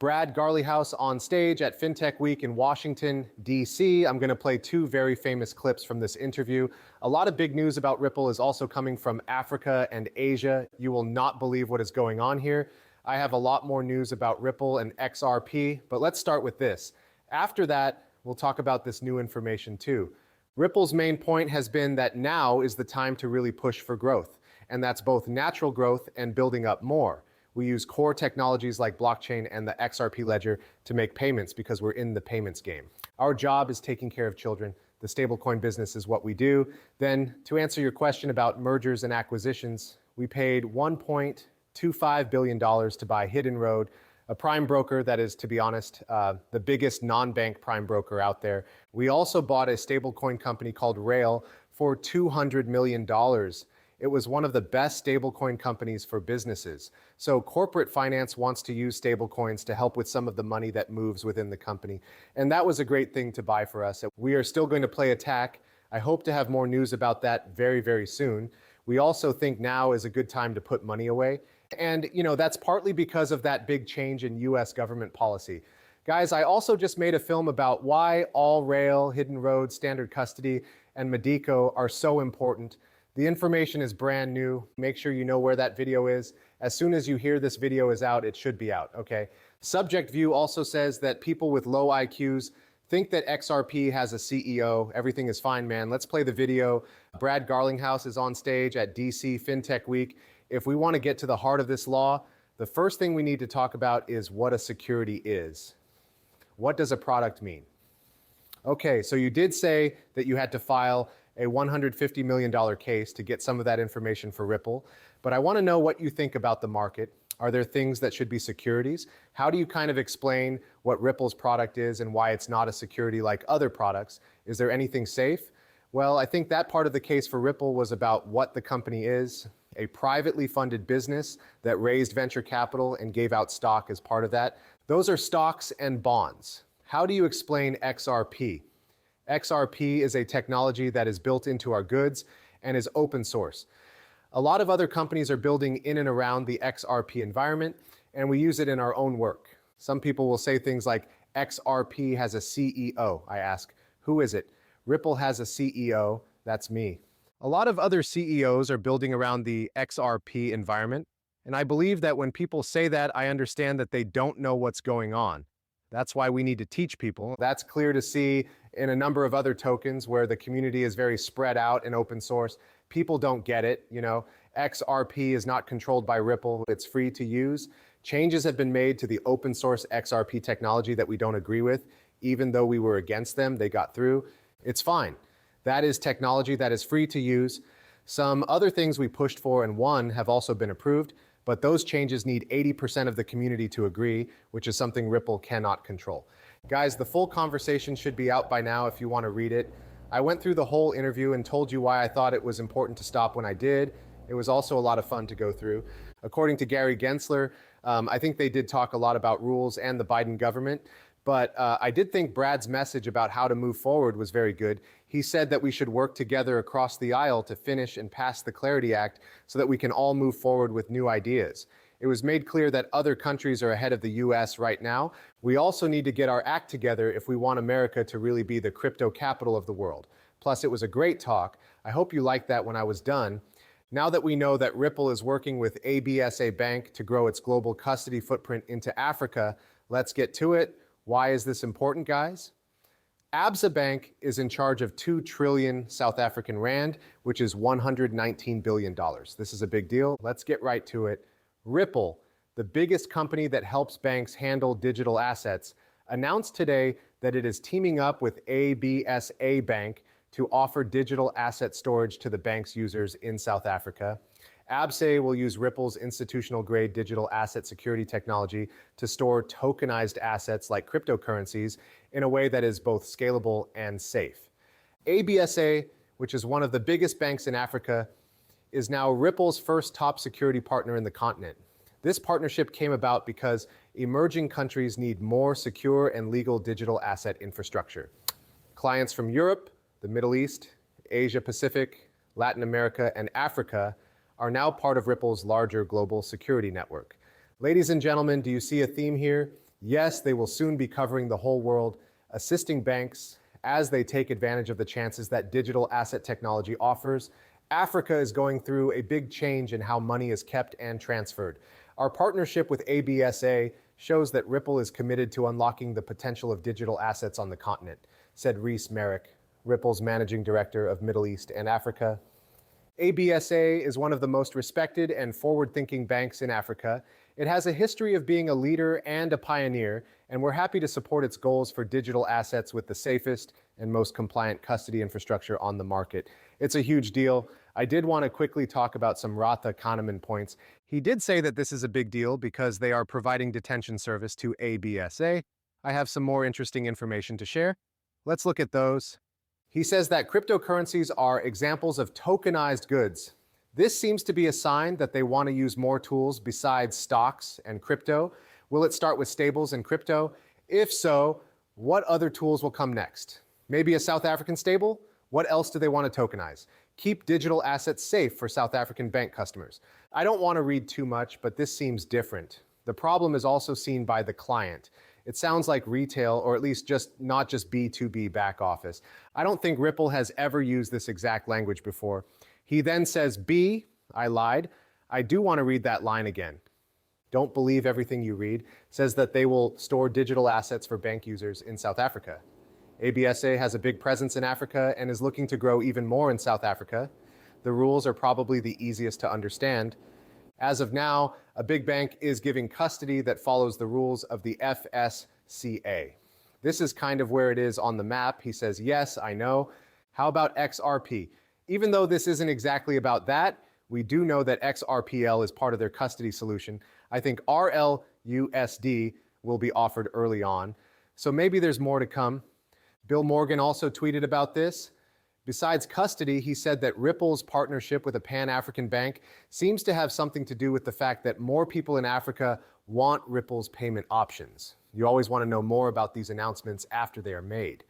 Brad Garlinghouse on stage at FinTech Week in Washington, D.C. I'm going to play two very famous clips from this interview. A lot of big news about Ripple is also coming from Africa and Asia. You will not believe what is going on here. I have a lot more news about Ripple and XRP, but let's start with this. After that, we'll talk about this new information too. Ripple's main point has been that now is the time to really push for growth, and that's both natural growth and building up more. We use core technologies like blockchain and the XRP ledger to make payments because we're in the payments game. Our job is taking care of children. The stablecoin business is what we do. Then, to answer your question about mergers and acquisitions, we paid $1.25 billion to buy Hidden Road, a prime broker that is, to be honest, the biggest non-bank prime broker out there. We also bought a stablecoin company called Rail for $200 million. It was one of the best stablecoin companies for businesses. So corporate finance wants to use stablecoins to help with some of the money that moves within the company. And that was a great thing to buy for us. We are still going to play attack. I hope to have more news about that very, very soon. We also think now is a good time to put money away. And, that's partly because of that big change in US government policy. Guys, I also just made a film about why all Rail, Hidden Road, Standard Custody, and Medico are so important. The information is brand new. Make sure you know where that video is. As soon as you hear this video is out, it should be out, okay? Subject View also says that people with low IQs think that XRP has a CEO. Everything is fine, man. Let's play the video. Brad Garlinghouse is on stage at DC FinTech Week. If we want to get to the heart of this law, the first thing we need to talk about is what a security is. What does a product mean? Okay, so you did say that you had to file a $150 million case to get some of that information for Ripple. But I want to know what you think about the market. Are there things that should be securities? How do you kind of explain what Ripple's product is and why it's not a security like other products? Is there anything safe? Well, I think that part of the case for Ripple was about what the company is, a privately funded business that raised venture capital and gave out stock as part of that. Those are stocks and bonds. How do you explain XRP? XRP is a technology that is built into our goods and is open source. A lot of other companies are building in and around the XRP environment, and we use it in our own work. Some people will say things like, XRP has a CEO. I ask, who is it? Ripple has a CEO. That's me. A lot of other CEOs are building around the XRP environment, and I believe that when people say that, I understand that they don't know what's going on. That's why we need to teach people. That's clear to see in a number of other tokens where the community is very spread out and open source. People don't get it, XRP is not controlled by Ripple. It's free to use. Changes have been made to the open source XRP technology that we don't agree with. Even though we were against them, they got through. It's fine. That is technology that is free to use. Some other things we pushed for and won have also been approved. But those changes need 80% of the community to agree, which is something Ripple cannot control. Guys, the full conversation should be out by now if you want to read it. I went through the whole interview and told you why I thought it was important to stop when I did. It was also a lot of fun to go through. According to Gary Gensler, I think they did talk a lot about rules and the Biden government. But I did think Brad's message about how to move forward was very good. He said that we should work together across the aisle to finish and pass the Clarity Act so that we can all move forward with new ideas. It was made clear that other countries are ahead of the US right now. We also need to get our act together if we want America to really be the crypto capital of the world. Plus, it was a great talk. I hope you liked that when I was done. Now that we know that Ripple is working with ABSA Bank to grow its global custody footprint into Africa, let's get to it. Why is this important, guys? ABSA Bank is in charge of 2 trillion South African rand, which is $119 billion. This is a big deal. Let's get right to it. Ripple, the biggest company that helps banks handle digital assets, announced today that it is teaming up with ABSA Bank to offer digital asset storage to the bank's users in South Africa. ABSA will use Ripple's institutional-grade digital asset security technology to store tokenized assets like cryptocurrencies in a way that is both scalable and safe. ABSA, which is one of the biggest banks in Africa, is now Ripple's first top security partner in the continent. This partnership came about because emerging countries need more secure and legal digital asset infrastructure. Clients from Europe, the Middle East, Asia Pacific, Latin America, and Africa are now part of Ripple's larger global security network. Ladies and gentlemen, do you see a theme here? Yes, they will soon be covering the whole world, assisting banks as they take advantage of the chances that digital asset technology offers. Africa is going through a big change in how money is kept and transferred. Our partnership with ABSA shows that Ripple is committed to unlocking the potential of digital assets on the continent, said Reese Merrick, Ripple's managing director of Middle East and Africa. ABSA is one of the most respected and forward-thinking banks in Africa. It has a history of being a leader and a pioneer, and we're happy to support its goals for digital assets with the safest and most compliant custody infrastructure on the market. It's a huge deal. I did want to quickly talk about some Ratha Kahneman points. He did say that this is a big deal because they are providing detention service to ABSA. I have some more interesting information to share. Let's look at those. He says that cryptocurrencies are examples of tokenized goods. This seems to be a sign that they want to use more tools besides stocks and crypto. Will it start with stables and crypto? If so, what other tools will come next? Maybe a South African stable? What else do they want to tokenize? Keep digital assets safe for South African bank customers. I don't want to read too much, but this seems different. The problem is also seen by the client. It sounds like retail, or at least not just B2B back office. I don't think Ripple has ever used this exact language before. He then says, B, I lied. I do want to read that line again. Don't believe everything you read. Says that they will store digital assets for bank users in South Africa. ABSA has a big presence in Africa and is looking to grow even more in South Africa. The rules are probably the easiest to understand. As of now, a big bank is giving custody that follows the rules of the FSCA. This is kind of where it is on the map. He says, yes, I know. How about XRP? Even though this isn't exactly about that, we do know that XRPL is part of their custody solution. I think RLUSD will be offered early on. So maybe there's more to come. Bill Morgan also tweeted about this. Besides custody, he said that Ripple's partnership with a Pan-African bank seems to have something to do with the fact that more people in Africa want Ripple's payment options. You always want to know more about these announcements after they are made.